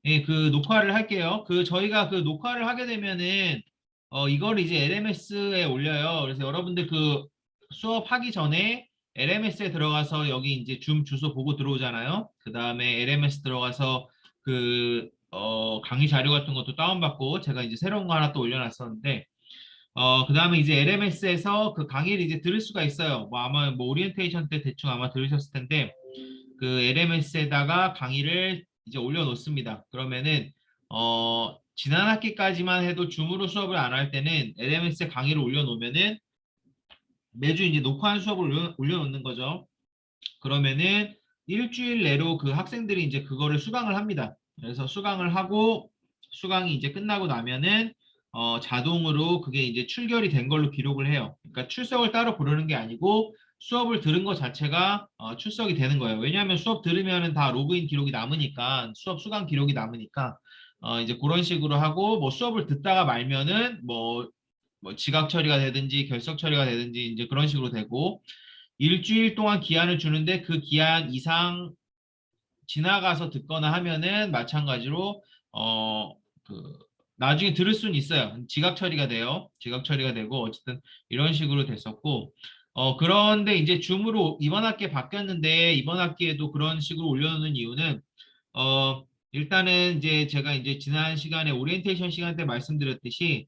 예, 그 녹화를 할게요. 저희가 그 녹화를 하게 되면은 이걸 이제 LMS에 올려요. 그래서 여러분들 그 수업하기 전에 LMS에 들어가서 여기 이제 줌 주소 보고 들어오잖아요. 그 다음에 LMS 들어가서 강의 자료 같은 것도 다운받고 제가 이제 새로운 거 하나 또 올려놨었는데 그 다음에 이제 LMS에서 그 강의를 이제 들을 수가 있어요. 뭐 아마 뭐 오리엔테이션 때 대충 아마 들으셨을 텐데 그 LMS에다가 강의를 이제 올려놓습니다. 그러면은 지난 학기까지만 해도 줌으로 수업을 안 할 때는 LMS에 강의를 올려놓으면은 매주 이제 녹화한 수업을 올려놓는 거죠. 그러면은 일주일 내로 그 학생들이 이제 그거를 수강을 합니다. 그래서 수강을 하고 수강이 이제 끝나고 나면은 자동으로 그게 이제 출결이 된 걸로 기록을 해요. 그러니까 출석을 따로 부르는 게 아니고 수업을 들은 것 자체가 출석이 되는 거예요. 왜냐하면 수업 들으면은 다 로그인 기록이 남으니까 수업 수강 기록이 남으니까 이제 그런 식으로 하고 뭐 수업을 듣다가 말면은 뭐 지각 처리가 되든지 결석 처리가 되든지 이제 그런 식으로 되고 일주일 동안 기한을 주는데 그 기한 이상 지나가서 듣거나 하면은 마찬가지로 어 그 나중에 들을 수는 있어요. 지각 처리가 돼요. 지각 처리가 되고 어쨌든 이런 식으로 됐었고 그런데 이제 줌으로 이번 학기에 바뀌었는데 이번 학기에도 그런 식으로 올려놓는 이유는 일단은 이제 제가 이제 지난 시간에 오리엔테이션 시간 때 말씀드렸듯이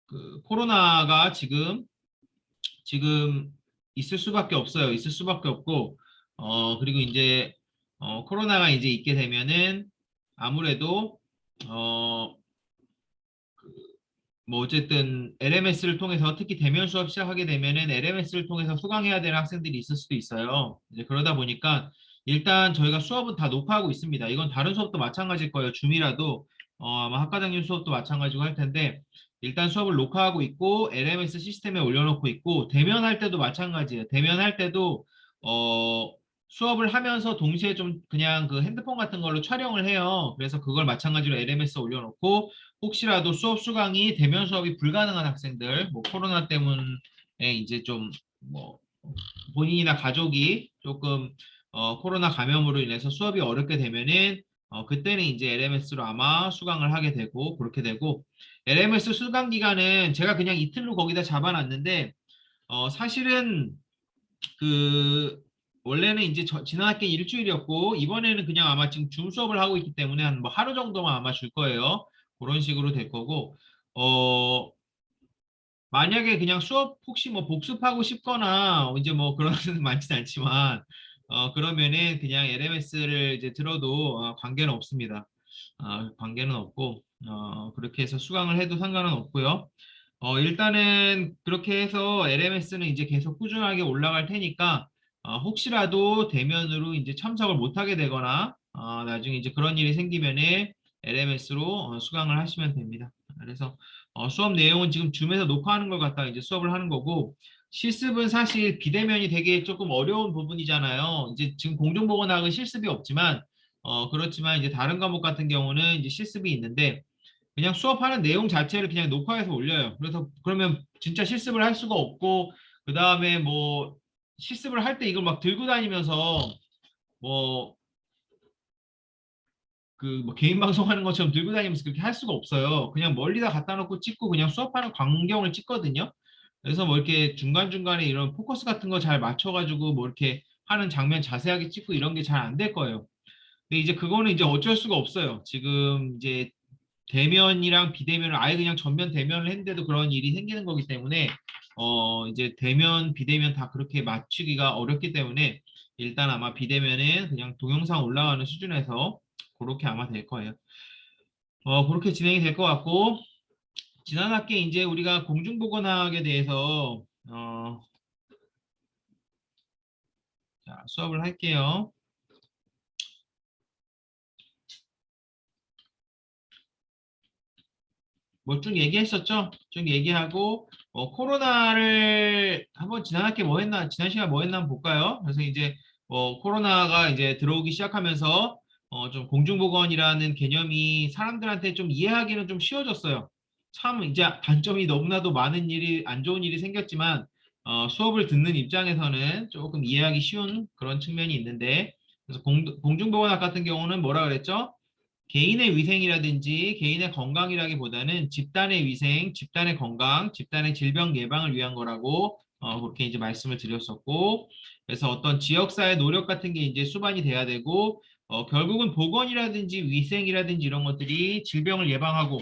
그 코로나가 지금 있을 수밖에 없어요. 있을 수밖에 없고, 그리고 이제, 코로나가 이제 있게 되면은 아무래도, 어, 뭐 어쨌든 LMS를 통해서 특히 대면 수업 시작하게 되면은 LMS를 통해서 수강해야 되는 학생들이 있을 수도 있어요. 이제 그러다 보니까 일단 저희가 수업은 다 녹화하고 있습니다. 이건 다른 수업도 마찬가지일 거예요. 줌이라도 아마 학과장님 수업도 마찬가지고 할 텐데 일단 수업을 녹화하고 있고 LMS 시스템에 올려놓고 있고 대면할 때도 마찬가지예요. 대면할 때도 수업을 하면서 동시에 좀 그냥 그 핸드폰 같은 걸로 촬영을 해요. 그래서 그걸 마찬가지로 LMS에 올려놓고 혹시라도 수업 수강이 대면 수업이 불가능한 학생들, 뭐 코로나 때문에 이제 좀 뭐 본인이나 가족이 조금 코로나 감염으로 인해서 수업이 어렵게 되면은 그때는 이제 LMS로 아마 수강을 하게 되고 그렇게 되고 LMS 수강 기간은 제가 그냥 이틀로 거기다 잡아놨는데 사실은 그 원래는 이제 지난 학기 일주일이었고 이번에는 그냥 아마 지금 줌 수업을 하고 있기 때문에 한 뭐 하루 정도만 아마 줄 거예요. 그런 식으로 될 거고 어 만약에 그냥 수업 혹시 뭐 복습하고 싶거나 이제 뭐 그런 는 많진 않지만 그러면은 그냥 LMS를 이제 들어도 관계는 없습니다. 관계는 없고 그렇게 해서 수강을 해도 상관은 없고요. 일단은 그렇게 해서 LMS는 이제 계속 꾸준하게 올라갈 테니까 혹시라도 대면으로 이제 참석을 못하게 되거나 나중에 이제 그런 일이 생기면은 LMS로 수강을 하시면 됩니다. 그래서 수업 내용은 지금 줌에서 녹화하는 걸 갖다가 이제 수업을 하는 거고 실습은 사실 비대면이 되게 조금 어려운 부분이잖아요. 이제 지금 공중보건학은 실습이 없지만 그렇지만 이제 다른 과목 같은 경우는 이제 실습이 있는데 그냥 수업하는 내용 자체를 그냥 녹화해서 올려요. 그래서 그러면 진짜 실습을 할 수가 없고 그 다음에 뭐 실습을 할 때 이걸 막 들고 다니면서 뭐 그 뭐 개인 방송하는 것처럼 들고 다니면서 그렇게 할 수가 없어요. 그냥 멀리다 갖다 놓고 찍고 그냥 수업하는 광경을 찍거든요. 그래서 뭐 이렇게 중간중간에 이런 포커스 같은 거 잘 맞춰가지고 뭐 이렇게 하는 장면 자세하게 찍고 이런 게 잘 안 될 거예요. 근데 이제 그거는 이제 어쩔 수가 없어요. 지금 이제 대면이랑 비대면을 아예 그냥 전면 대면을 했는데도 그런 일이 생기는 거기 때문에 이제 대면 비대면 다 그렇게 맞추기가 어렵기 때문에 일단 아마 비대면은 그냥 동영상 올라가는 수준에서 그렇게 아마 될 거예요. 그렇게 진행이 될 것 같고 지난 학기에 이제 우리가 공중보건학에 대해서 자, 수업을 할게요. 뭐 쭉 얘기했었죠? 쭉 얘기하고 코로나를 한번 지난 학기 뭐 했나 지난 시간 뭐 했나 한번 볼까요? 그래서 이제 코로나가 이제 들어오기 시작하면서 좀 공중보건이라는 개념이 사람들한테 좀 이해하기는 좀 쉬워졌어요. 참 이제 단점이 너무나도 많은 일이 안 좋은 일이 생겼지만 수업을 듣는 입장에서는 조금 이해하기 쉬운 그런 측면이 있는데 그래서 공중보건학 같은 경우는 뭐라 그랬죠? 개인의 위생이라든지 개인의 건강이라기보다는 집단의 위생, 집단의 건강, 집단의 질병 예방을 위한 거라고 그렇게 이제 말씀을 드렸었고, 그래서 어떤 지역사회 노력 같은 게 이제 수반이 돼야 되고, 결국은 보건이라든지 위생이라든지 이런 것들이 질병을 예방하고,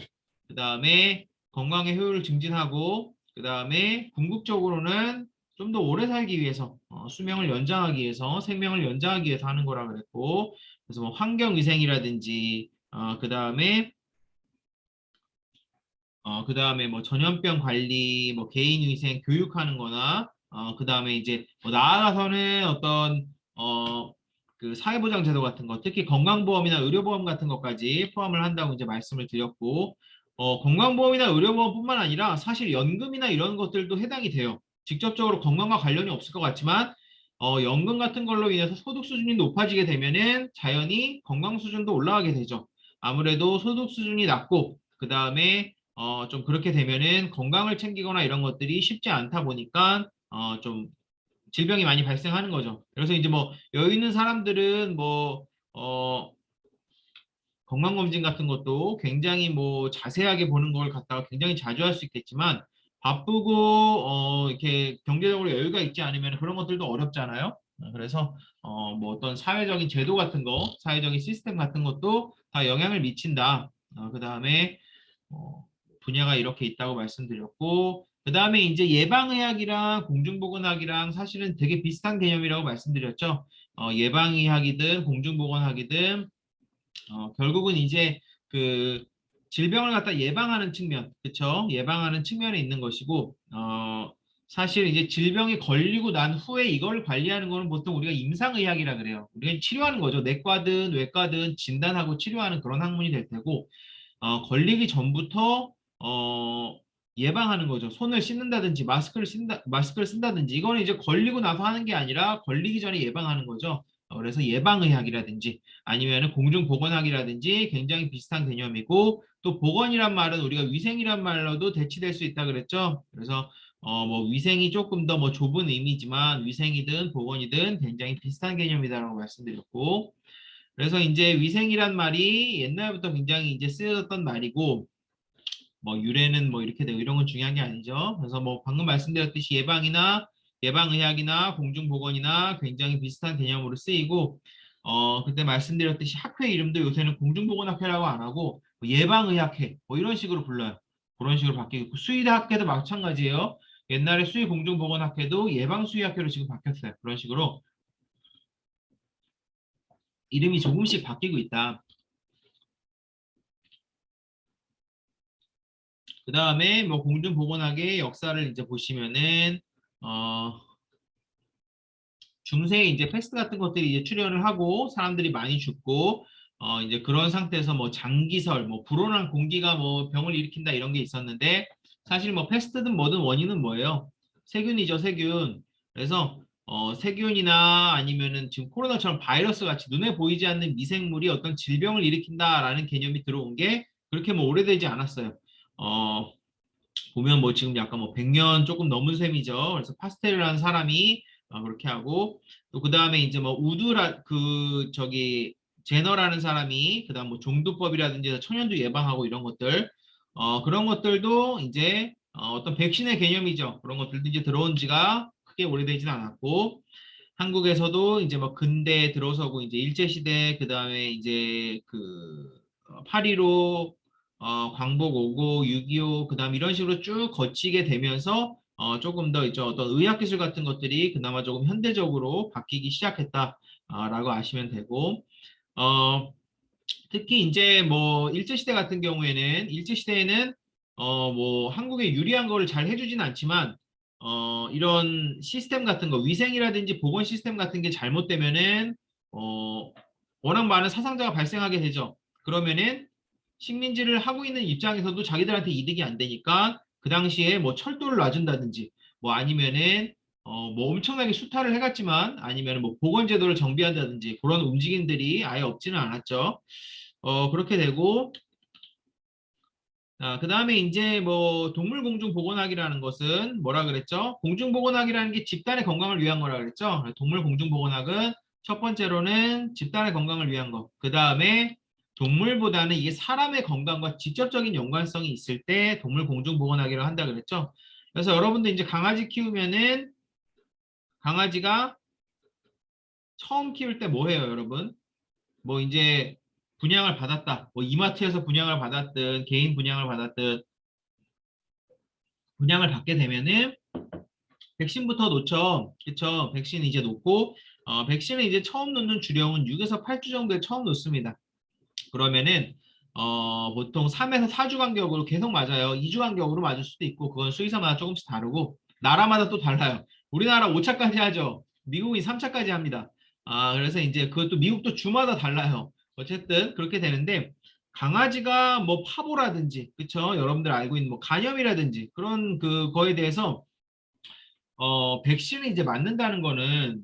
그 다음에 건강의 효율을 증진하고, 그 다음에 궁극적으로는 좀 더 오래 살기 위해서, 수명을 연장하기 위해서, 생명을 연장하기 위해서 하는 거라 그랬고, 그래서 뭐 환경위생이라든지 그다음에 뭐 전염병 관리, 뭐 개인위생 교육하는 거나, 그다음에 이제 뭐 나아가서는 어떤, 그 사회보장 제도 같은 거, 특히 건강보험이나 의료보험 같은 것까지 포함을 한다고 이제 말씀을 드렸고, 건강보험이나 의료보험뿐만 아니라 사실 연금이나 이런 것들도 해당이 돼요. 직접적으로 건강과 관련이 없을 것 같지만, 연금 같은 걸로 인해서 소득 수준이 높아지게 되면은 자연히 건강 수준도 올라가게 되죠. 아무래도 소득 수준이 낮고, 그 다음에 좀 그렇게 되면은 건강을 챙기거나 이런 것들이 쉽지 않다 보니까 좀 질병이 많이 발생하는 거죠. 그래서 이제 뭐 여유 있는 사람들은 뭐 건강검진 같은 것도 굉장히 뭐 자세하게 보는 걸 갖다가 굉장히 자주 할 수 있겠지만 바쁘고 이렇게 경제적으로 여유가 있지 않으면 그런 것들도 어렵잖아요. 그래서 뭐 어떤 사회적인 제도 같은 거, 사회적인 시스템 같은 것도 다 영향을 미친다. 그다음에 분야가 이렇게 있다고 말씀드렸고, 그 다음에 이제 예방의학이랑 공중보건학이랑 사실은 되게 비슷한 개념이라고 말씀드렸죠. 예방의학이든 공중보건학이든 결국은 이제 그 질병을 갖다 예방하는 측면, 그쵸? 예방하는 측면에 있는 것이고, 사실 이제 질병이 걸리고 난 후에 이걸 관리하는 거는 보통 우리가 임상의학이라 그래요. 우리가 치료하는 거죠. 내과든 외과든 진단하고 치료하는 그런 학문이 될 테고, 걸리기 전부터 예방하는 거죠. 손을 씻는다든지 마스크를 쓴다든지 이거는 이제 걸리고 나서 하는 게 아니라 걸리기 전에 예방하는 거죠. 그래서 예방의학이라든지 아니면은 공중보건학이라든지 굉장히 비슷한 개념이고 또 보건이란 말은 우리가 위생이란 말로도 대치될 수 있다 그랬죠. 그래서 뭐 위생이 조금 더 뭐 좁은 의미지만 위생이든 보건이든 굉장히 비슷한 개념이다라고 말씀드렸고 그래서 이제 위생이란 말이 옛날부터 굉장히 이제 쓰여졌던 말이고 뭐 유래는 뭐 이렇게 되고 이런 건 중요한 게 아니죠. 그래서 뭐 방금 말씀드렸듯이 예방이나 예방의학이나 공중보건이나 굉장히 비슷한 개념으로 쓰이고 그때 말씀드렸듯이 학회 이름도 요새는 공중보건학회라고 안 하고 뭐 예방의학회 뭐 이런 식으로 불러요. 그런 식으로 바뀌고 수의대학회도 마찬가지예요. 옛날에 수의공중보건학회도 예방수의학회로 지금 바뀌었어요. 그런 식으로 이름이 조금씩 바뀌고 있다. 그 다음에 뭐 공중보건학의 역사를 이제 보시면은 중세에 이제 패스트 같은 것들이 이제 출현을 하고 사람들이 많이 죽고 이제 그런 상태에서 뭐 장기설, 뭐 불온한 공기가 뭐 병을 일으킨다 이런 게 있었는데 사실 뭐 패스트든 뭐든 원인은 뭐예요? 세균이죠, 세균. 그래서 세균이나 아니면은 지금 코로나처럼 바이러스 같이 눈에 보이지 않는 미생물이 어떤 질병을 일으킨다라는 개념이 들어온 게 그렇게 뭐 오래되지 않았어요. 어, 보면 뭐 지금 약간 뭐 100년 조금 넘은 셈이죠. 그래서 파스텔이라는 사람이 그렇게 하고 또 그다음에 이제 뭐 우드라 그 저기 제너라는 사람이 그다음 뭐 종두법이라든지 천연두 예방하고 이런 것들 그런 것들도 이제 어떤 백신의 개념이죠. 그런 것들도 이제 들어온 지가 크게 오래되지는 않았고 한국에서도 이제 뭐 근대에 들어서고 이제 일제시대 그다음에 이제 그 8.15 광복 오고 6.25 그다음 이런 식으로 쭉 거치게 되면서 조금 더 이제 어떤 의학기술 같은 것들이 그나마 조금 현대적으로 바뀌기 시작했다라고 아시면 되고 어, 특히 이제 뭐 일제시대 같은 경우에는 일제시대에는 뭐 한국에 유리한 거를 잘 해주진 않지만 이런 시스템 같은 거 위생이라든지 보건 시스템 같은 게 잘못되면은 어, 워낙 많은 사상자가 발생하게 되죠. 그러면은 식민지를 하고 있는 입장에서도 자기들한테 이득이 안 되니까 그 당시에 뭐 철도를 놔준다든지 뭐 아니면은 뭐 엄청나게 수탈을 해갔지만 아니면 뭐 보건제도를 정비한다든지 그런 움직임들이 아예 없지는 않았죠. 그렇게 되고 그 다음에 이제 뭐 동물공중보건학이라는 것은 뭐라 그랬죠? 공중보건학이라는 게 집단의 건강을 위한 거라 그랬죠? 동물공중보건학은 첫 번째로는 집단의 건강을 위한 것. 그 다음에 동물보다는 이게 사람의 건강과 직접적인 연관성이 있을 때 동물 공중보건학이라고 한다 그랬죠. 그래서 여러분들 이제 강아지 키우면은 강아지가 처음 키울 때 뭐 해요, 여러분? 뭐 이제 분양을 받았다. 뭐 이마트에서 분양을 받았든 개인 분양을 받았든 분양을 받게 되면은 백신부터 놓죠. 그쵸? 백신 이제 놓고 백신을 이제 처음 놓는 주령은 6에서 8주 정도에 처음 놓습니다. 그러면은 보통 3에서 4주 간격으로 계속 맞아요. 2주 간격으로 맞을 수도 있고 그건 수의사마다 조금씩 다르고 나라마다 또 달라요. 우리나라 5차까지 하죠. 미국이 3차까지 합니다. 그래서 이제 그것도 미국도 주마다 달라요. 어쨌든 그렇게 되는데 강아지가 뭐 파보라든지 그쵸? 여러분들 알고 있는 뭐 간염이라든지 그런 그거에 대해서 백신을 이제 맞는다는 거는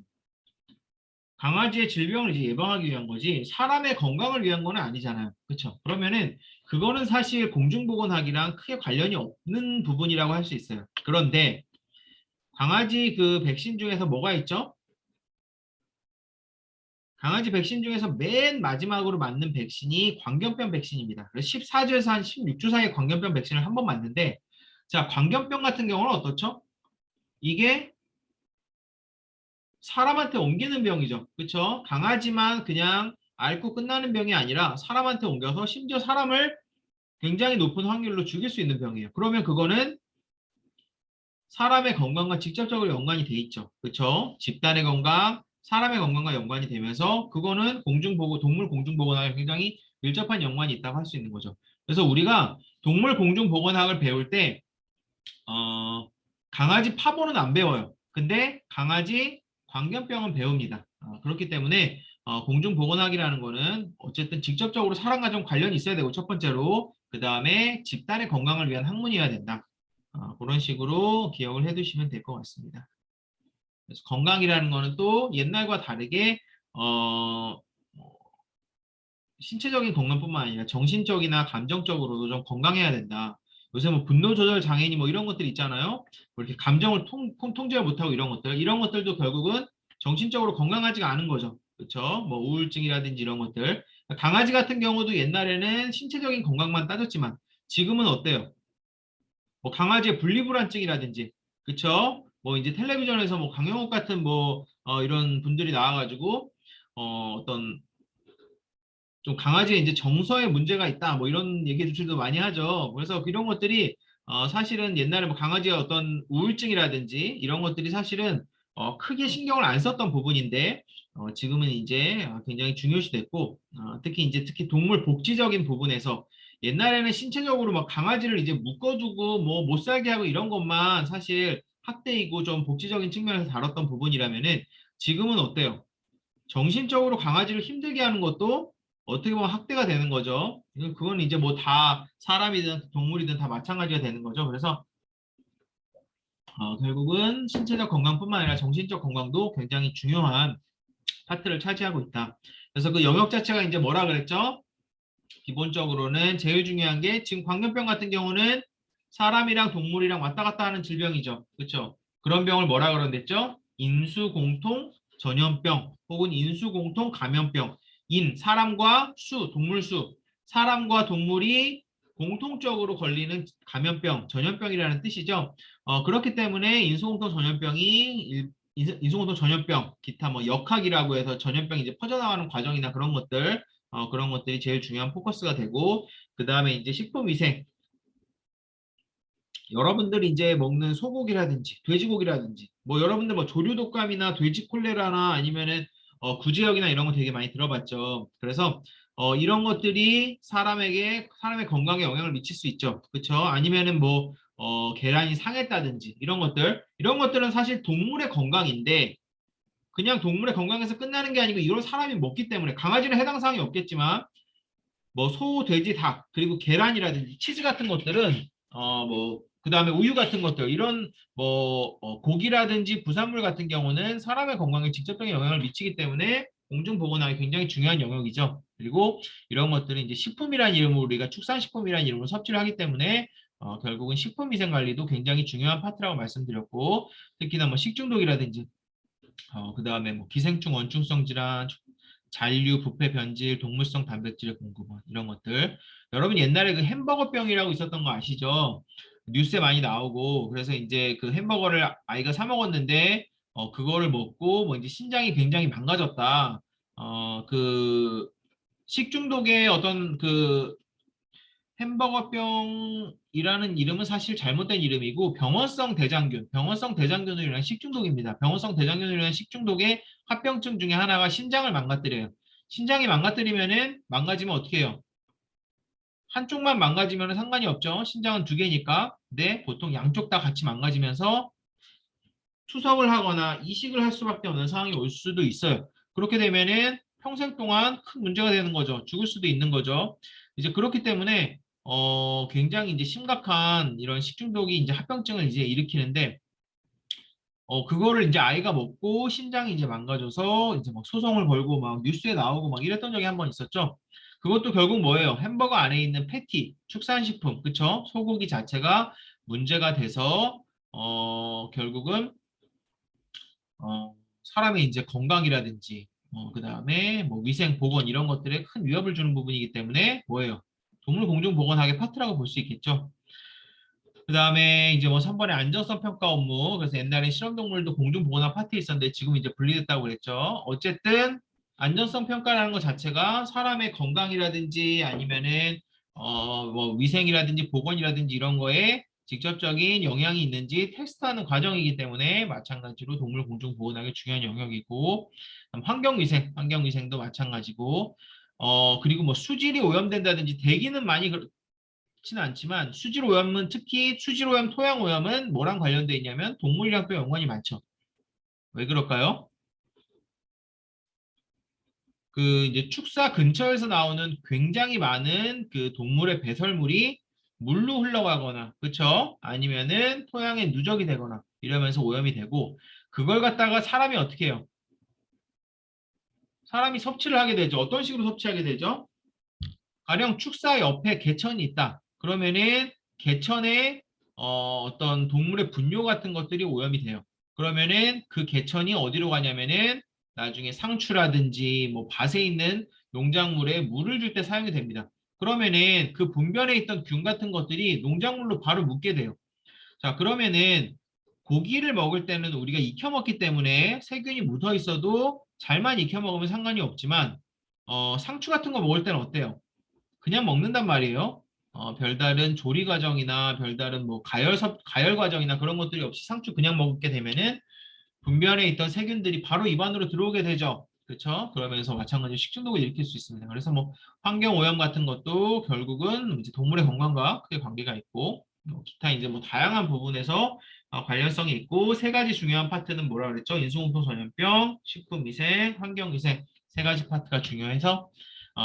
강아지의 질병을 이제 예방하기 위한 거지 사람의 건강을 위한 거는 아니잖아요. 그렇죠? 그러면은 그거는 사실 공중보건학이랑 크게 관련이 없는 부분이라고 할 수 있어요. 그런데 강아지 그 백신 중에서 뭐가 있죠? 강아지 백신 중에서 맨 마지막으로 맞는 백신이 광견병 백신입니다. 그래서 14주에서 한 16주 사이에 광견병 백신을 한 번 맞는데 자, 광견병 같은 경우는 어떻죠? 이게 사람한테 옮기는 병이죠. 그렇죠? 강아지만 그냥 앓고 끝나는 병이 아니라 사람한테 옮겨서 심지어 사람을 굉장히 높은 확률로 죽일 수 있는 병이에요. 그러면 그거는 사람의 건강과 직접적으로 연관이 돼 있죠. 그렇죠? 집단의 건강, 사람의 건강과 연관이 되면서 그거는 공중보건, 동물 공중보건학에 굉장히 밀접한 연관이 있다고 할 수 있는 거죠. 그래서 우리가 동물 공중보건학을 배울 때 강아지 파보는 안 배워요. 근데 강아지 광견병은 배웁니다. 그렇기 때문에 공중보건학이라는 거는 어쨌든 직접적으로 사람과 좀 관련이 있어야 되고 첫 번째로 그 다음에 집단의 건강을 위한 학문이어야 된다. 그런 식으로 기억을 해두시면 될 것 같습니다. 그래서 건강이라는 거는 또 옛날과 다르게 뭐 신체적인 건강뿐만 아니라 정신적이나 감정적으로도 좀 건강해야 된다. 요새 뭐 분노 조절 장애인이 뭐 이런 것들 있잖아요. 뭐 이렇게 감정을 통제를 못하고 이런 것들도 결국은 정신적으로 건강하지가 않은 거죠. 그렇죠? 뭐 우울증이라든지 이런 것들. 강아지 같은 경우도 옛날에는 신체적인 건강만 따졌지만 지금은 어때요? 뭐 강아지의 분리불안증이라든지, 그쵸? 뭐 이제 텔레비전에서 뭐 강영욱 같은 뭐 이런 분들이 나와가지고 어떤 좀 강아지에 이제 정서에 문제가 있다 뭐 이런 얘기들도 많이 하죠. 그래서 이런 것들이 사실은 옛날에 뭐 강아지의 어떤 우울증이라든지 이런 것들이 사실은 크게 신경을 안 썼던 부분인데 지금은 이제 굉장히 중요시 됐고 특히 동물 복지적인 부분에서 옛날에는 신체적으로 막 강아지를 이제 묶어두고 뭐 못 살게 하고 이런 것만 사실 학대이고 좀 복지적인 측면에서 다뤘던 부분이라면은 지금은 어때요? 정신적으로 강아지를 힘들게 하는 것도 어떻게 보면 학대가 되는 거죠. 그건 이제 뭐 다 사람이든 동물이든 다 마찬가지가 되는 거죠. 그래서 결국은 신체적 건강뿐만 아니라 정신적 건강도 굉장히 중요한 파트를 차지하고 있다. 그래서 그 영역 자체가 이제 뭐라 그랬죠? 기본적으로는 제일 중요한 게 지금 광견병 같은 경우는 사람이랑 동물이랑 왔다 갔다 하는 질병이죠. 그렇죠? 그런 병을 뭐라 그러는댔죠? 인수공통 전염병 혹은 인수공통 감염병. 사람과 동물수, 사람과 동물이 공통적으로 걸리는 감염병, 전염병이라는 뜻이죠. 그렇기 때문에 인수공통 전염병, 기타 뭐 역학이라고 해서 전염병이 이제 퍼져나가는 과정이나 그런 것들이 제일 중요한 포커스가 되고, 그 다음에 이제 식품위생. 여러분들이 이제 먹는 소고기라든지, 돼지고기라든지, 뭐 여러분들 뭐 조류독감이나 돼지 콜레라나 아니면은 구제역이나 이런 거 되게 많이 들어봤죠. 그래서 이런 것들이 사람의 건강에 영향을 미칠 수 있죠. 그렇죠? 아니면은 뭐 계란이 상했다든지 이런 것들은 사실 동물의 건강인데 그냥 동물의 건강에서 끝나는 게 아니고 이걸 사람이 먹기 때문에 강아지는 해당 사항이 없겠지만 뭐 소, 돼지, 닭 그리고 계란이라든지 치즈 같은 것들은 뭐 그다음에 우유 같은 것들 이런 뭐 고기라든지 부산물 같은 경우는 사람의 건강에 직접적인 영향을 미치기 때문에 공중보건학이 굉장히 중요한 영역이죠. 그리고 이런 것들은 이제 식품이라는 이름으로 우리가 축산식품이라는 이름으로 섭취를 하기 때문에 결국은 식품위생관리도 굉장히 중요한 파트라고 말씀드렸고 특히나 뭐 식중독이라든지 그다음에 뭐 기생충, 원충성 질환, 잔류, 부패, 변질, 동물성 단백질의 공급 이런 것들. 여러분 옛날에 그 햄버거병이라고 있었던 거 아시죠? 뉴스에 많이 나오고 그래서 이제 그 햄버거를 아이가 사 먹었는데 그거를 먹고 뭐 이제 신장이 굉장히 망가졌다. 그 식중독의 어떤 그 햄버거병이라는 이름은 사실 잘못된 이름이고 병원성 대장균으로 인한 식중독입니다. 병원성 대장균으로 인한 식중독의 합병증 중에 하나가 신장을 망가뜨려요. 신장이 망가뜨리면은 망가지면 어떻게 해요? 한쪽만 망가지면 상관이 없죠. 신장은 두 개니까. 근데 보통 양쪽 다 같이 망가지면서 투석을 하거나 이식을 할 수밖에 없는 상황이 올 수도 있어요. 그렇게 되면은 평생 동안 큰 문제가 되는 거죠. 죽을 수도 있는 거죠. 이제 그렇기 때문에 굉장히 이제 심각한 이런 식중독이 이제 합병증을 이제 일으키는데 그거를 이제 아이가 먹고 신장이 이제 망가져서 이제 막 소송을 걸고 막 뉴스에 나오고 막 이랬던 적이 한 번 있었죠. 그것도 결국 뭐예요? 햄버거 안에 있는 패티, 축산식품, 그쵸? 소고기 자체가 문제가 돼서 결국은 사람의 이제 건강이라든지 그다음에 뭐 위생 보건 이런 것들에 큰 위협을 주는 부분이기 때문에 뭐예요? 동물 공중 보건학의 파트라고 볼 수 있겠죠. 그다음에 이제 뭐 3번에 안전성 평가 업무. 그래서 옛날에 실험동물도 공중 보건학 파트에 있었는데 지금 이제 분리됐다고 그랬죠. 어쨌든 안전성 평가라는 것 자체가 사람의 건강이라든지 아니면은 뭐 위생이라든지 보건이라든지 이런 거에 직접적인 영향이 있는지 테스트하는 과정이기 때문에 마찬가지로 동물 공중 보건학의 중요한 영역이고 환경위생도 마찬가지고 그리고 뭐 수질이 오염된다든지 대기는 많이 그렇지는 않지만 수질 오염은 특히 수질 오염, 토양 오염은 뭐랑 관련돼 있냐면 동물이랑 또 연관이 많죠. 왜 그럴까요? 그 이제 축사 근처에서 나오는 굉장히 많은 그 동물의 배설물이 물로 흘러가거나, 그쵸? 아니면은 토양에 누적이 되거나 이러면서 오염이 되고, 그걸 갖다가 사람이 어떻게 해요? 사람이 섭취를 하게 되죠. 어떤 식으로 섭취하게 되죠? 가령 축사 옆에 개천이 있다. 그러면은 개천에 어떤 동물의 분뇨 같은 것들이 오염이 돼요. 그러면은 그 개천이 어디로 가냐면은 나중에 상추라든지 뭐 밭에 있는 농작물에 물을 줄 때 사용이 됩니다. 그러면은 그 분변에 있던 균 같은 것들이 농작물로 바로 묻게 돼요. 자, 그러면은 고기를 먹을 때는 우리가 익혀 먹기 때문에 세균이 묻어 있어도 잘만 익혀 먹으면 상관이 없지만 상추 같은 거 먹을 때는 어때요? 그냥 먹는단 말이에요. 별다른 조리 과정이나 별다른 뭐 가열 과정이나 그런 것들이 없이 상추 그냥 먹게 되면은 분변에 있던 세균들이 바로 입안으로 들어오게 되죠. 그렇죠? 그러면서 마찬가지로 식중독을 일으킬 수 있습니다. 그래서 뭐 환경 오염 같은 것도 결국은 이제 동물의 건강과 크게 관계가 있고 기타 이제 뭐 다양한 부분에서 관련성이 있고 세 가지 중요한 파트는 뭐라 그랬죠? 인수공통 전염병, 식품위생, 환경위생 세 가지 파트가 중요해서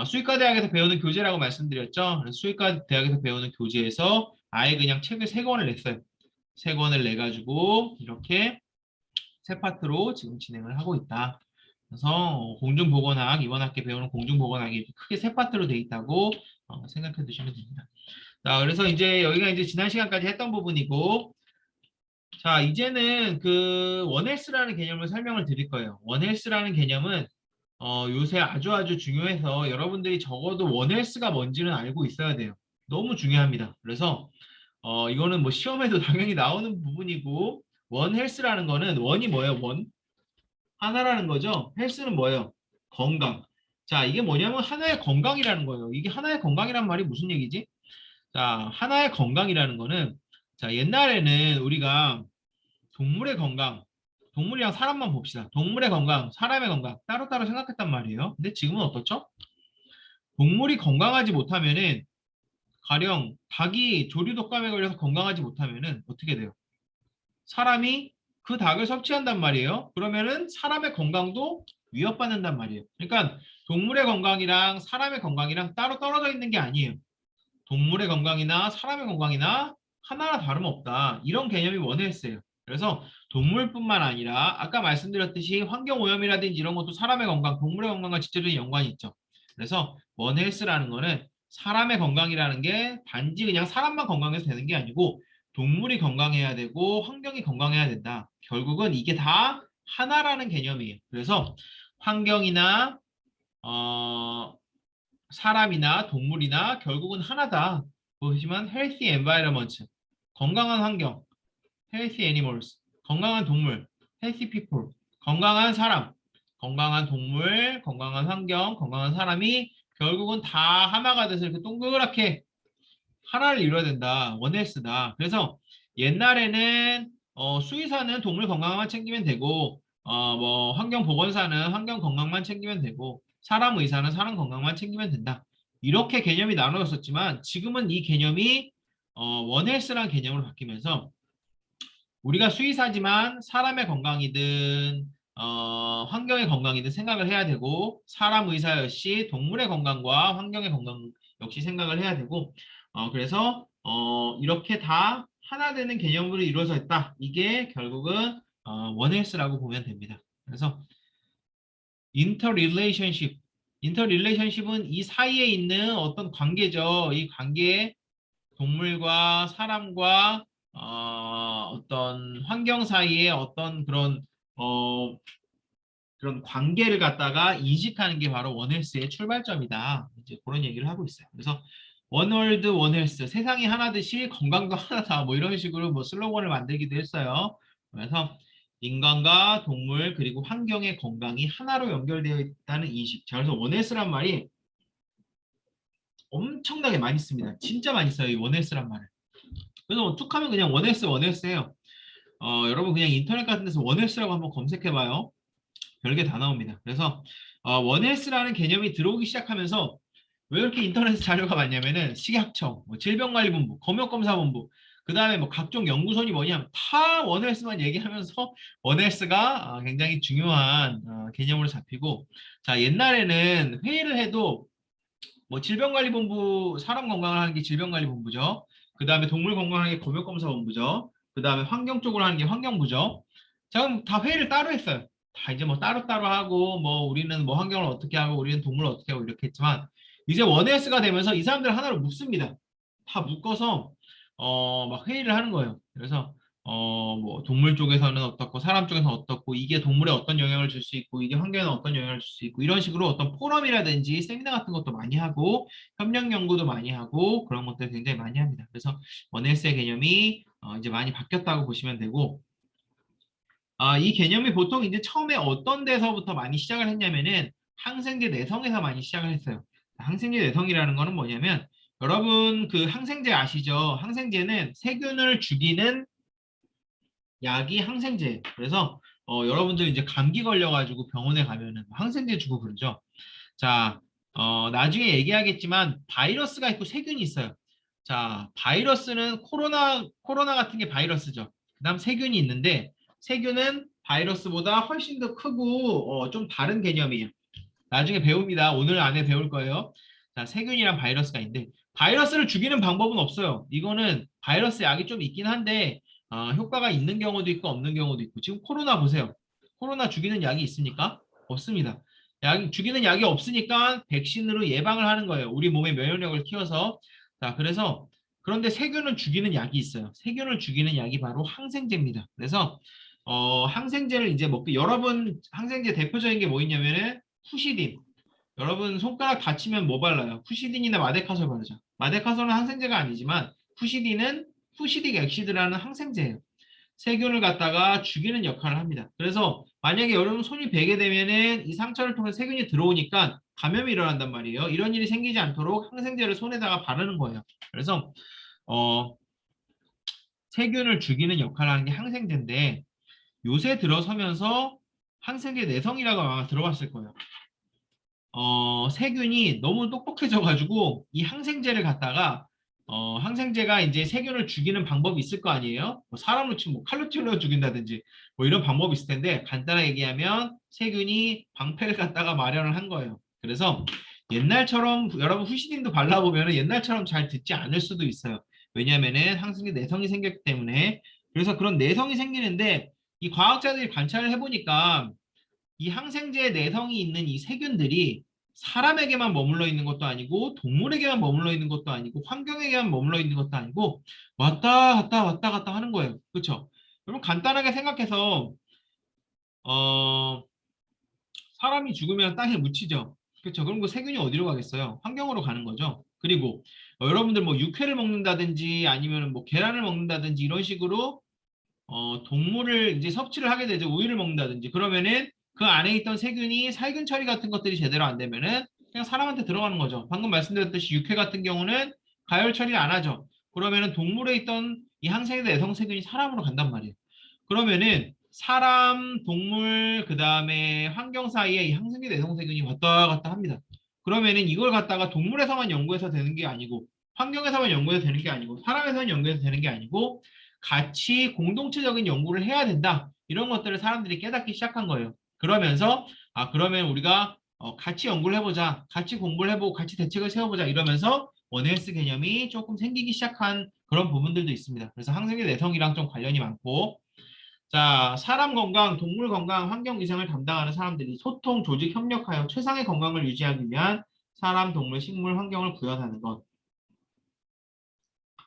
수의과 대학에서 배우는 교재라고 말씀드렸죠. 그래서 수의과 대학에서 배우는 교재에서 아예 그냥 책을 세 권을 냈어요. 세 권을 내가지고 이렇게 세 파트로 지금 진행을 하고 있다. 그래서 공중보건학, 이번 학기 배우는 공중보건학이 크게 세 파트로 돼 있다고 생각해 두시면 됩니다. 자, 그래서 이제 여기가 이제 지난 시간까지 했던 부분이고, 자, 이제는 그 원헬스라는 개념을 설명을 드릴 거예요. 원헬스라는 개념은 요새 아주 중요해서 여러분들이 적어도 원헬스가 뭔지는 알고 있어야 돼요. 너무 중요합니다. 그래서 이거는 뭐 시험에도 당연히 나오는 부분이고 원 헬스라는 거는 원이 뭐예요? 원? 하나라는 거죠. 헬스는 뭐예요? 건강. 자, 이게 뭐냐면 하나의 건강이라는 거예요. 이게 하나의 건강이란 말이 무슨 얘기지? 자, 하나의 건강이라는 거는 자, 옛날에는 우리가 동물의 건강, 동물이랑 사람만 봅시다. 동물의 건강, 사람의 건강 따로따로 생각했단 말이에요. 근데 지금은 어떻죠? 동물이 건강하지 못하면은 가령 닭이 조류독감에 걸려서 건강하지 못하면은 어떻게 돼요? 사람이 그 닭을 섭취한단 말이에요. 그러면은 사람의 건강도 위협받는단 말이에요. 그러니까 동물의 건강이랑 사람의 건강이랑 따로 떨어져 있는 게 아니에요. 동물의 건강이나 사람의 건강이나 하나나 다름없다. 이런 개념이 원헬스예요. 그래서 동물뿐만 아니라 아까 말씀드렸듯이 환경오염이라든지 이런 것도 사람의 건강, 동물의 건강과 직접적인 연관이 있죠. 그래서 원헬스라는 거는 사람의 건강이라는 게 단지 그냥 사람만 건강해서 되는 게 아니고 동물이 건강해야 되고 환경이 건강해야 된다. 결국은 이게 다 하나라는 개념이에요. 그래서 환경이나 사람이나 동물이나 결국은 하나다. 보시면 healthy environment, 건강한 환경, healthy animals, 건강한 동물, healthy people, 건강한 사람, 건강한 동물, 건강한 환경, 건강한 사람이 결국은 다 하나가 돼서 이렇게 동그랗게 하나를 이뤄야 된다. 원헬스다. 그래서 옛날에는 수의사는 동물 건강만 챙기면 되고 뭐 환경보건사는 환경 건강만 챙기면 되고 사람 의사는 사람 건강만 챙기면 된다. 이렇게 개념이 나눠졌었지만 지금은 이 개념이 원헬스라는 개념으로 바뀌면서 우리가 수의사지만 사람의 건강이든 환경의 건강이든 생각을 해야 되고 사람 의사 역시 동물의 건강과 환경의 건강 역시 생각을 해야 되고 그래서 이렇게 다 하나 되는 개념으로 이루어져 있다. 이게 결국은 원헬스라고 보면 됩니다. 그래서 인터릴레이션십, 인터릴레이션십은 이 사이에 있는 어떤 관계죠. 이 관계에 동물과 사람과 어떤 환경 사이에 어떤 그런 관계를 갖다가 인식하는 게 바로 원헬스의 출발점이다. 이제 그런 얘기를 하고 있어요. 그래서 원월드 원헬스, 세상이 하나듯이 건강도 하나다. 뭐 이런 식으로 뭐 슬로건을 만들기도 했어요. 그래서 인간과 동물 그리고 환경의 건강이 하나로 연결되어 있다는 인식. 자, 그래서 원헬스란 말이 엄청나게 많이 씁니다. 진짜 많이 써요, 이 원헬스란 말을. 그래서 뭐 툭하면 그냥 원헬스 원헬스예요. 여러분 그냥 인터넷 같은 데서 원헬스라고 한번 검색해봐요. 별게 다 나옵니다. 그래서 원헬스라는 개념이 들어오기 시작하면서 왜 이렇게 인터넷 자료가 많냐면은 식약청, 뭐 질병관리본부, 검역검사본부, 그 다음에 뭐 각종 연구소니 뭐냐 다 원헬스만 얘기하면서 원헬스가 굉장히 중요한 개념으로 잡히고 자 옛날에는 회의를 해도 뭐 질병관리본부 사람 건강을 하는 게 질병관리본부죠. 그 다음에 동물 건강을 하는 게 검역검사본부죠. 그 다음에 환경 쪽으로 하는 게 환경부죠. 자 그럼 다 회의를 따로 했어요. 다 이제 뭐 따로따로 하고 뭐 우리는 뭐 환경을 어떻게 하고 우리는 동물을 어떻게 하고 이렇게 했지만 이제 원에스가 되면서 이 사람들 하나로 묶습니다. 다 묶어서 막 회의를 하는 거예요. 그래서 뭐 동물 쪽에서는 어떻고 사람 쪽에서는 어떻고 이게 동물에 어떤 영향을 줄 수 있고 이게 환경에 어떤 영향을 줄 수 있고 이런 식으로 어떤 포럼이라든지 세미나 같은 것도 많이 하고 협력 연구도 많이 하고 그런 것들 굉장히 많이 합니다. 그래서 원헬스의 개념이 이제 많이 바뀌었다고 보시면 되고 이 개념이 보통 이제 처음에 어떤 데서부터 많이 시작을 했냐면은 항생제 내성에서 많이 시작을 했어요. 항생제 내성이라는 거는 뭐냐면 여러분 그 항생제 아시죠? 항생제는 세균을 죽이는 약이 항생제. 그래서 여러분들 이제 감기 걸려가지고 병원에 가면은 항생제 주고 그러죠. 자, 나중에 얘기하겠지만 바이러스가 있고 세균이 있어요. 자, 바이러스는 코로나 같은 게 바이러스죠. 그다음 세균이 있는데 세균은 바이러스보다 훨씬 더 크고 좀 다른 개념이에요. 나중에 배웁니다. 오늘 안에 배울 거예요. 자, 세균이랑 바이러스가 있는데 바이러스를 죽이는 방법은 없어요. 이거는 바이러스 약이 좀 있긴 한데 효과가 있는 경우도 있고 없는 경우도 있고 지금 코로나 보세요. 코로나 죽이는 약이 있습니까? 없습니다. 죽이는 약이 없으니까 백신으로 예방을 하는 거예요. 우리 몸의 면역력을 키워서. 자, 그래서 그런데 세균을 죽이는 약이 있어요. 세균을 죽이는 약이 바로 항생제입니다. 그래서 항생제를 이제 먹고 여러분 항생제 대표적인 게 뭐 있냐면은 후시딘. 여러분 손가락 다치면 뭐 발라요? 후시딘이나 마데카솔 바르죠. 마데카솔은 항생제가 아니지만 후시딘은 후시딕 엑시드라는 항생제예요. 세균을 갖다가 죽이는 역할을 합니다. 그래서 만약에 여러분 손이 베게 되면은 이 상처를 통해 세균이 들어오니까 감염이 일어난단 말이에요. 이런 일이 생기지 않도록 항생제를 손에다가 바르는 거예요. 그래서 어, 세균을 죽이는 역할을 하는 게 항생제인데 요새 들어서면서 항생제 내성이라고 아마 들어봤을 거예요. 세균이 너무 똑똑해져가지고 이 항생제를 갖다가 항생제가 이제 세균을 죽이는 방법이 있을 거 아니에요? 뭐 사람으로 치면 뭐 칼로 찔러 죽인다든지 뭐 이런 방법이 있을 텐데 간단하게 얘기하면 세균이 방패를 갖다가 마련을 한 거예요. 그래서 옛날처럼 여러분 후시딘도 발라보면 옛날처럼 잘 듣지 않을 수도 있어요. 왜냐하면은 항생제 내성이 생겼기 때문에 그래서 그런 내성이 생기는데 이 과학자들이 관찰을 해보니까 이 항생제의 내성이 있는 이 세균들이 사람에게만 머물러 있는 것도 아니고 동물에게만 머물러 있는 것도 아니고 환경에게만 머물러 있는 것도 아니고 왔다 갔다 왔다 갔다 하는 거예요. 그렇죠? 여러분 간단하게 생각해서 어, 사람이 죽으면 땅에 묻히죠. 그렇죠. 그럼 그 세균이 어디로 가겠어요? 환경으로 가는 거죠. 그리고 여러분들 뭐 육회를 먹는다든지 아니면 뭐 계란을 먹는다든지 이런 식으로 동물을 이제 섭취를 하게 되죠. 우유를 먹는다든지. 그러면은 그 안에 있던 세균이 살균 처리 같은 것들이 제대로 안 되면은 그냥 사람한테 들어가는 거죠. 방금 말씀드렸듯이 육회 같은 경우는 가열 처리를 안 하죠. 그러면은 동물에 있던 이 항생제 내성 세균이 사람으로 간단 말이에요. 그러면은 사람, 동물, 그 다음에 환경 사이에 이 항생제 내성 세균이 왔다 갔다 합니다. 그러면은 이걸 갖다가 동물에서만 연구해서 되는 게 아니고 환경에서만 연구해서 되는 게 아니고 사람에서만 연구해서 되는 게 아니고 같이 공동체적인 연구를 해야 된다. 이런 것들을 사람들이 깨닫기 시작한 거예요. 그러면서 그러면 우리가 같이 연구를 해보자. 같이 공부를 해보고 같이 대책을 세워보자. 이러면서 원헬스 개념이 조금 생기기 시작한 그런 부분들도 있습니다. 그래서 항생제 내성이랑 좀 관련이 많고 자, 사람 건강, 동물 건강, 환경 위생을 담당하는 사람들이 소통, 조직, 협력하여 최상의 건강을 유지하기 위한 사람, 동물, 식물, 환경을 구현하는 것.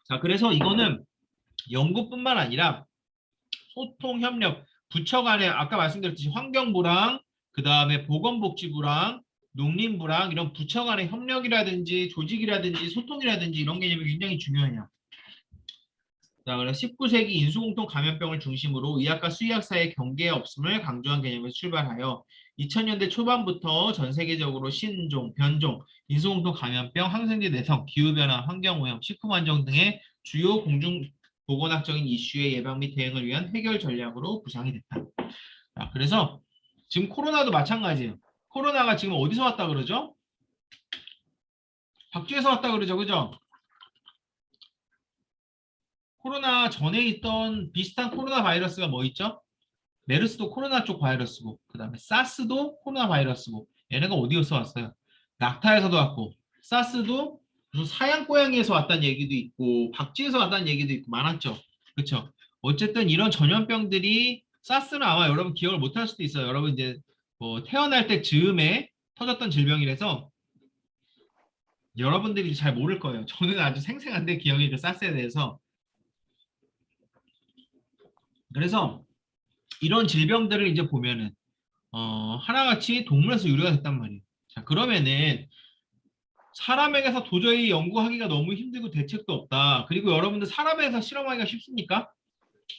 자, 그래서 이거는 연구뿐만 아니라 소통, 협력, 부처 간에 아까 말씀드렸듯이 환경부랑 그 다음에 보건복지부랑 농림부랑 이런 부처 간의 협력이라든지 조직이라든지 소통이라든지 이런 개념이 굉장히 중요해요. 자, 그래서 19세기 인수공통 감염병을 중심으로 의학과 수의학 사이의 경계 없음을 강조한 개념에서 출발하여 2000년대 초반부터 전 세계적으로 신종, 변종, 인수공통 감염병, 항생제 내성, 기후변화, 환경오염, 식품안정 등의 주요 공중보건학적인 이슈의 예방 및 대응을 위한 해결 전략으로 구상이 됐다. 자, 그래서 지금 코로나도 마찬가지예요. 코로나가 지금 어디서 왔다 그러죠? 박쥐에서 왔다 그러죠, 그죠? 코로나 전에 있던 비슷한 코로나 바이러스가 뭐 있죠? 메르스도 코로나 쪽 바이러스고, 그 다음에 사스도 코로나 바이러스고, 얘네가 어디에서 왔어요? 낙타에서도 왔고, 사스도 무슨 사양 고양이에서 왔다는 얘기도 있고, 박쥐에서 왔다는 얘기도 있고, 많았죠. 그렇죠? 어쨌든 이런 전염병들이 사스는 아마 여러분 기억을 못할 수도 있어요. 여러분 이제 뭐 태어날 때 즈음에 터졌던 질병이라서 여러분들이 잘 모를 거예요. 저는 아주 생생한데 기억이 그 사스에 대해서. 그래서 이런 질병들을 이제 보면은 하나같이 동물에서 유래가 됐단 말이에요. 자, 그러면은 사람에게서 도저히 연구하기가 너무 힘들고 대책도 없다. 그리고 여러분들 사람에서 실험하기가 쉽습니까?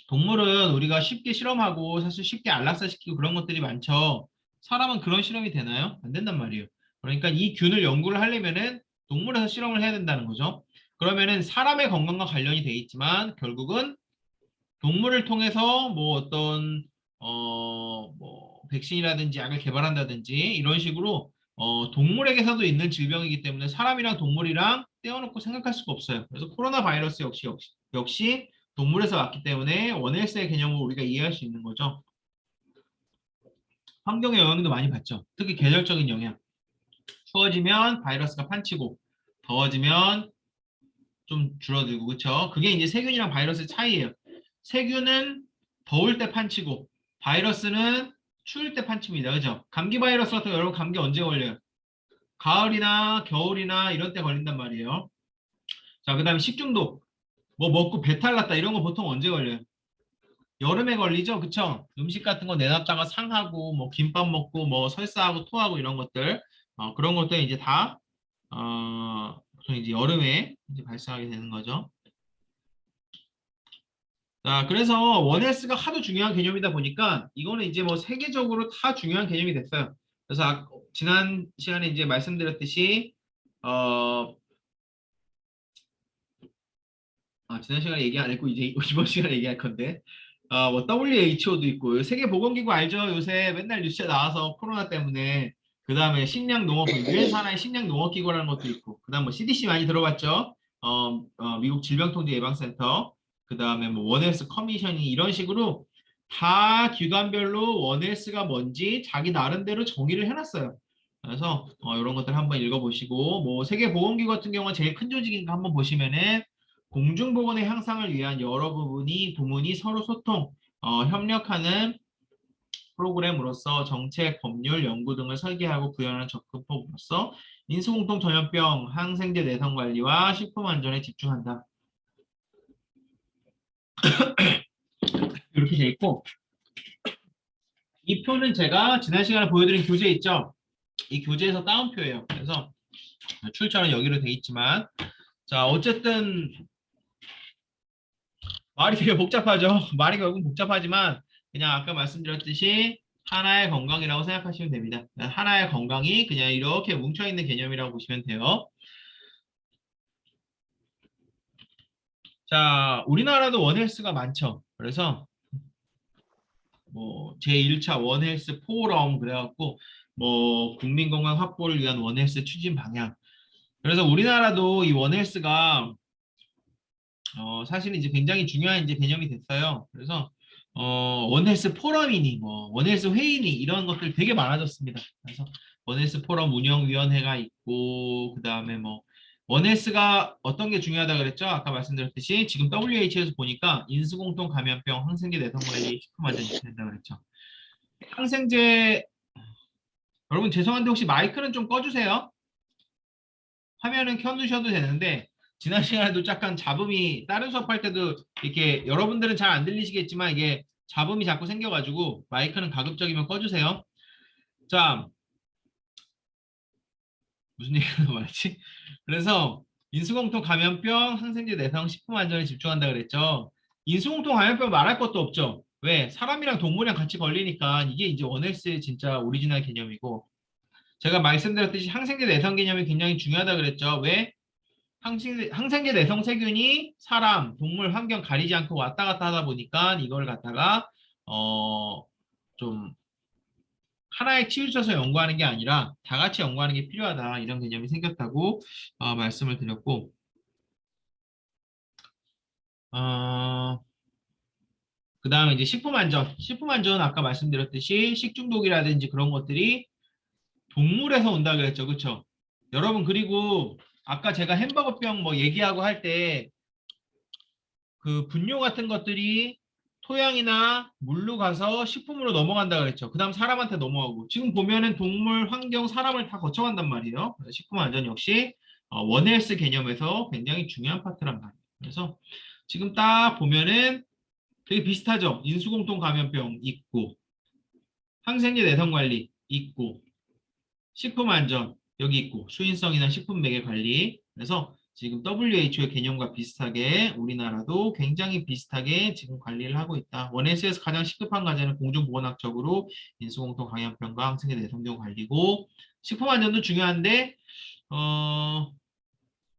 동물은 우리가 쉽게 실험하고 사실 쉽게 안락사시키고 그런 것들이 많죠. 사람은 그런 실험이 되나요? 안 된단 말이에요. 그러니까 이 균을 연구를 하려면은 동물에서 실험을 해야 된다는 거죠. 그러면은 사람의 건강과 관련이 돼 있지만 결국은 동물을 통해서 뭐 어떤 뭐 백신이라든지 약을 개발한다든지 이런 식으로 동물에게서도 있는 질병이기 때문에 사람이랑 동물이랑 떼어놓고 생각할 수가 없어요. 그래서 코로나 바이러스 역시 동물에서 왔기 때문에 원헬스의 개념을 우리가 이해할 수 있는 거죠. 환경의 영향도 많이 받죠. 특히 계절적인 영향. 추워지면 바이러스가 판치고 더워지면 좀 줄어들고 그렇죠? 그게 이제 세균이랑 바이러스의 차이예요. 세균은 더울 때 판치고 바이러스는 추울 때 판칩니다. 그죠? 감기 바이러스 같은 거 여러분 감기 언제 걸려요? 가을이나 겨울이나 이런 때 걸린단 말이에요. 자, 그다음에 식중독. 뭐 먹고 배탈 났다 이런 거 보통 언제 걸려요? 여름에 걸리죠? 그쵸? 음식 같은 거 내놨다가 상하고 뭐 김밥 먹고 뭐 설사하고 토하고 이런 것들 그런 것들 이제 다 보통 이제 여름에 이제 발생하게 되는 거죠. 자, 그래서 원헬스가 하도 중요한 개념이다 보니까 이거는 이제 뭐 세계적으로 다 중요한 개념이 됐어요. 그래서 지난 시간에 이제 말씀드렸듯이 어, 지난 시간에 얘기 안 했고 이제 이번 시간에 얘기할 건데 뭐 WHO도 있고 세계보건기구 알죠? 요새 맨날 뉴스에 나와서 코로나 때문에 그 다음에 식량농업부 유엔 산하의 식량농업기구라는 것도 있고 그 다음 뭐 CDC 많이 들어봤죠? 미국 질병통제예방센터 그 다음에 뭐 원헬스 커미션이 이런 식으로 다 기관별로 원헬스가 뭔지 자기 나름대로 정의를 해놨어요. 그래서 이런 것들 한번 읽어보시고 뭐 세계보건기구 같은 경우는 제일 큰 조직인 거 한번 보시면은 공중보건의 향상을 위한 여러 부문이 서로 소통, 협력하는 프로그램으로서 정책, 법률, 연구 등을 설계하고 구현하는 접근법으로서 인수공통 전염병, 항생제 내성 관리와 식품 안전에 집중한다. 이렇게 돼 있고 이 표는 제가 지난 시간에 보여드린 교재 있죠? 이 교재에서 따옴표예요. 그래서 출처는 여기로 돼 있지만, 자, 어쨌든 말이 되게 복잡하죠. 말이 결국 복잡하지만 그냥 아까 말씀드렸듯이 하나의 건강이라고 생각하시면 됩니다. 하나의 건강이 그냥 이렇게 뭉쳐있는 개념이라고 보시면 돼요. 자, 우리나라도 원헬스가 많죠. 그래서 뭐 제1차 원헬스 포럼 그래갖고 뭐 국민건강 확보를 위한 원헬스 추진 방향. 그래서 우리나라도 이 원헬스가 사실은 이제 굉장히 중요한 이제 개념이 됐어요. 그래서 원헬스 포럼이니 뭐 원헬스 회의니 이런 것들 되게 많아졌습니다. 그래서 원헬스 포럼 운영위원회가 있고 그다음에 뭐 원헬스가 어떤 게 중요하다 그랬죠? 아까 말씀드렸듯이 지금 WHO에서 보니까 인수공통 감염병, 항생제 내성 관리 식품 안전 이렇게 된다 그랬죠. 항생제 여러분 죄송한데 혹시 마이크는 좀 꺼주세요. 화면은 켜두셔도 되는데 지난 시간에도 약간 잡음이 다른 수업할 때도 이렇게 여러분들은 잘 안 들리시겠지만 이게 잡음이 자꾸 생겨가지고 마이크는 가급적이면 꺼주세요. 자, 무슨 얘기가 말했지? 그래서 인수공통 감염병, 항생제 내성, 식품 안전에 집중한다 그랬죠. 인수공통 감염병 말할 것도 없죠. 왜? 사람이랑 동물이랑 같이 걸리니까 이게 이제 원헬스의 진짜 오리지널 개념이고 제가 말씀드렸듯이 항생제 내성 개념이 굉장히 중요하다 그랬죠. 왜? 항생제 내성 세균이 사람, 동물, 환경 가리지 않고 왔다 갔다 하다 보니까 이걸 갖다가 좀 하나에 치우쳐서 연구하는 게 아니라 다 같이 연구하는 게 필요하다 이런 개념이 생겼다고 말씀을 드렸고 그 다음에 이제 식품 안전 아까 말씀드렸듯이 식중독이라든지 그런 것들이 동물에서 온다 그랬죠, 그렇죠? 여러분 그리고 아까 제가 햄버거병 뭐 얘기하고 할 때 그 분뇨 같은 것들이 토양이나 물로 가서 식품으로 넘어간다 그랬죠. 그 다음 사람한테 넘어가고 지금 보면은 동물, 환경, 사람을 다 거쳐간단 말이에요. 그래서 식품 안전 역시 원헬스 개념에서 굉장히 중요한 파트란 말이에요. 그래서 지금 딱 보면은 되게 비슷하죠. 인수공통 감염병 있고 항생제 내성 관리 있고 식품 안전 여기 있고 수인성이나 식품 매개 관리 그래서 지금 WHO의 개념과 비슷하게 우리나라도 굉장히 비슷하게 지금 관리를 하고 있다. 원헬스에서 가장 시급한 과제는 공중보건학적으로 인수공통 감염병과 항생제 내성병 관리고 식품 안전도 중요한데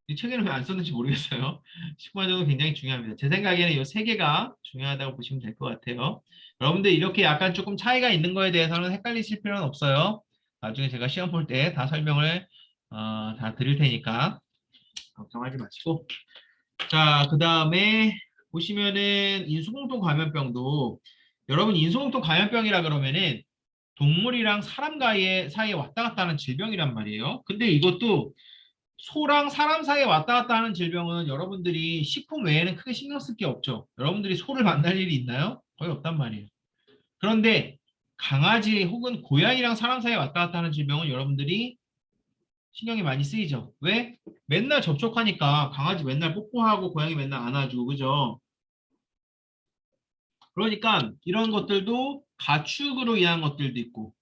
이 책에는 왜 안 썼는지 모르겠어요. 식품 안전도 굉장히 중요합니다. 제 생각에는 이 세 개가 중요하다고 보시면 될 것 같아요. 여러분들 이렇게 약간 조금 차이가 있는 거에 대해서는 헷갈리실 필요는 없어요. 나중에 제가 시험 볼 때 다 설명을 다 드릴 테니까 걱정하지 마시고 자, 그 다음에 보시면은 인수공통 감염병도 여러분 인수공통 감염병이라 그러면은 동물이랑 사람 사이에 왔다 갔다 하는 질병이란 말이에요. 근데 이것도 소랑 사람 사이에 왔다 갔다 하는 질병은 여러분들이 식품 외에는 크게 신경 쓸 게 없죠. 여러분들이 소를 만날 일이 있나요? 거의 없단 말이에요. 그런데 강아지 혹은 고양이랑 사람 사이에 왔다 갔다 하는 질병은 여러분들이 신경이 많이 쓰이죠. 왜? 맨날 접촉하니까 강아지 맨날 뽀뽀하고 고양이 맨날 안아주고 그죠? 그러니까 이런 것들도 가축으로 인한 것들도 있고